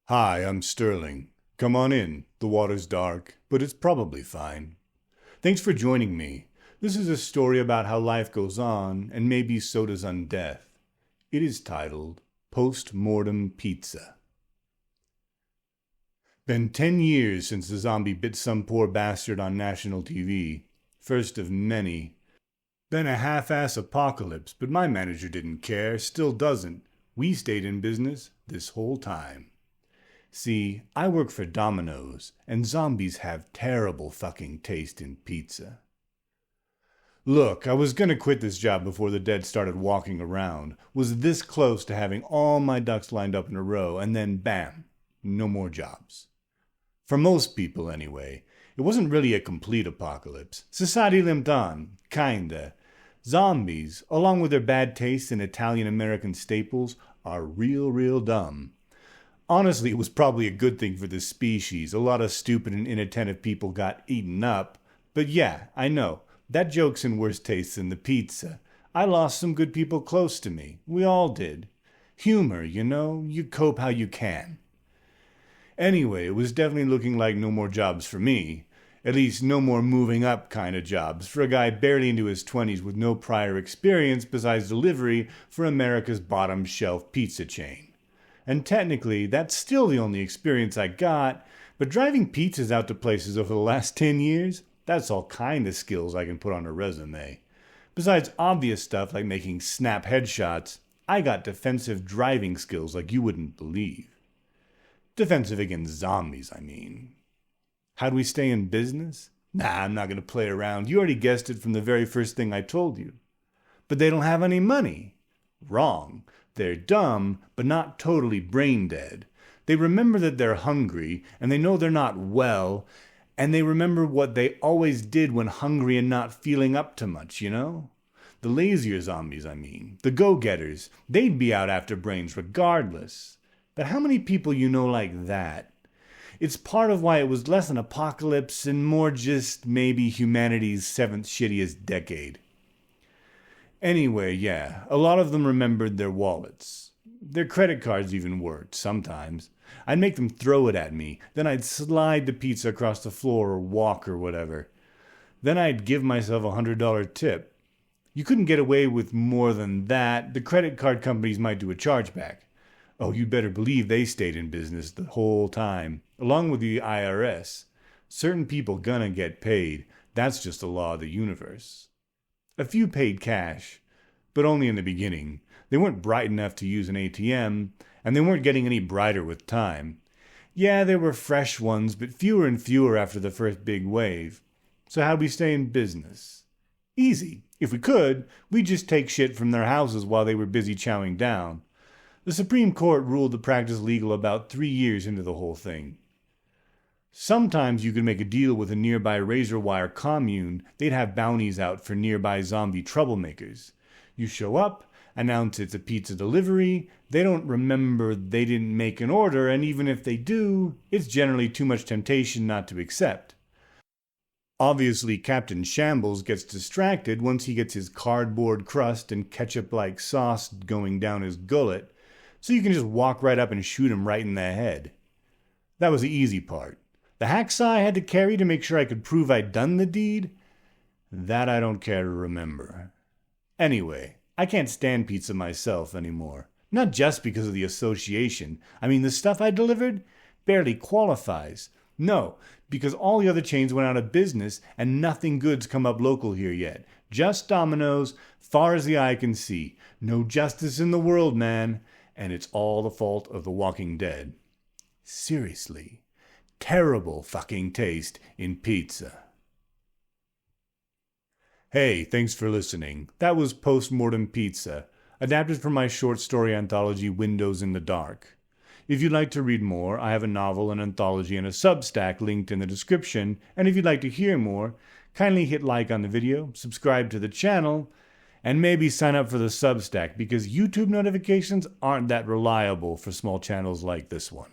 Hi, I'm Sterling. Come on in. The water's dark, but it's probably fine. Thanks for joining me. This is a story about how life goes on, and maybe so does undeath. It is titled Post-Mortem Pizza. Been 10 years since the zombie bit some poor bastard on national TV. First of many. Been a half-ass apocalypse, but my manager didn't care, still doesn't. We stayed in business this whole time. See, I work for Domino's, and zombies have terrible fucking taste in pizza. Look, I was gonna quit this job before the dead started walking around. Was this close to having all my ducks lined up in a row, and then bam, no more jobs. For most people, anyway, it wasn't really a complete apocalypse. Society limped on, kinda. Zombies, along with their bad taste in Italian-American staples, are real dumb. Honestly, it was probably a good thing for the species. A lot of stupid and inattentive people got eaten up. But yeah, I know, that joke's in worse taste than the pizza. I lost some good people close to me. We all did. Humor, you know, you cope how you can. Anyway, it was definitely looking like no more jobs for me. At least no more moving up kind of jobs for a guy barely into his 20s with no prior experience besides delivery for America's bottom shelf pizza chain. And technically, that's still the only experience I got, but driving pizzas out to places over the last 10 years, that's all kind of skills I can put on a resume. Besides obvious stuff like making snap headshots, I got defensive driving skills like you wouldn't believe. Defensive against zombies, I mean. How do we stay in business? Nah, I'm not going to play around. You already guessed it from the very first thing I told you. But they don't have any money. Wrong. They're dumb, but not totally brain dead. They remember that they're hungry, and they know they're not well, and they remember what they always did when hungry and not feeling up to much, you know? The lazier zombies, I mean. The go-getters. They'd be out after brains regardless. But how many people you know like that? It's part of why it was less an apocalypse and more just maybe humanity's seventh shittiest decade. Anyway, yeah, a lot of them remembered their wallets. Their credit cards even worked, sometimes. I'd make them throw it at me, then I'd slide the pizza across the floor or walk or whatever. Then I'd give myself a $100 tip. You couldn't get away with more than that. The credit card companies might do a chargeback. Oh, you'd better believe they stayed in business the whole time, along with the IRS. Certain people gonna get paid. That's just the law of the universe. A few paid cash, but only in the beginning. They weren't bright enough to use an ATM, and they weren't getting any brighter with time. Yeah, there were fresh ones, but fewer and fewer after the first big wave. So how'd we stay in business? Easy. If we could, we'd just take shit from their houses while they were busy chowing down. The Supreme Court ruled the practice legal about 3 years into the whole thing. Sometimes you could make a deal with a nearby razor wire commune. They'd have bounties out for nearby zombie troublemakers. You show up, announce it's a pizza delivery, they don't remember they didn't make an order, and even if they do, it's generally too much temptation not to accept. Obviously, Captain Shambles gets distracted once he gets his cardboard crust and ketchup-like sauce going down his gullet, so you can just walk right up and shoot him right in the head. That was the easy part. The hacksaw I had to carry to make sure I could prove I'd done the deed? That I don't care to remember. Anyway, I can't stand pizza myself anymore. Not just because of the association. I mean, the stuff I delivered barely qualifies. No, because all the other chains went out of business and nothing good's come up local here yet. Just Domino's, far as the eye can see. No justice in the world, man. And it's all the fault of the Walking Dead. Seriously. Terrible fucking taste in pizza. Hey, thanks for listening. That was Post-Mortem Pizza, adapted from my short story anthology Windows in the Dark. If you'd like to read more, I have a novel, an anthology, and a Substack linked in the description, and if you'd like to hear more, kindly hit like on the video, subscribe to the channel, and maybe sign up for the Substack because YouTube notifications aren't that reliable for small channels like this one.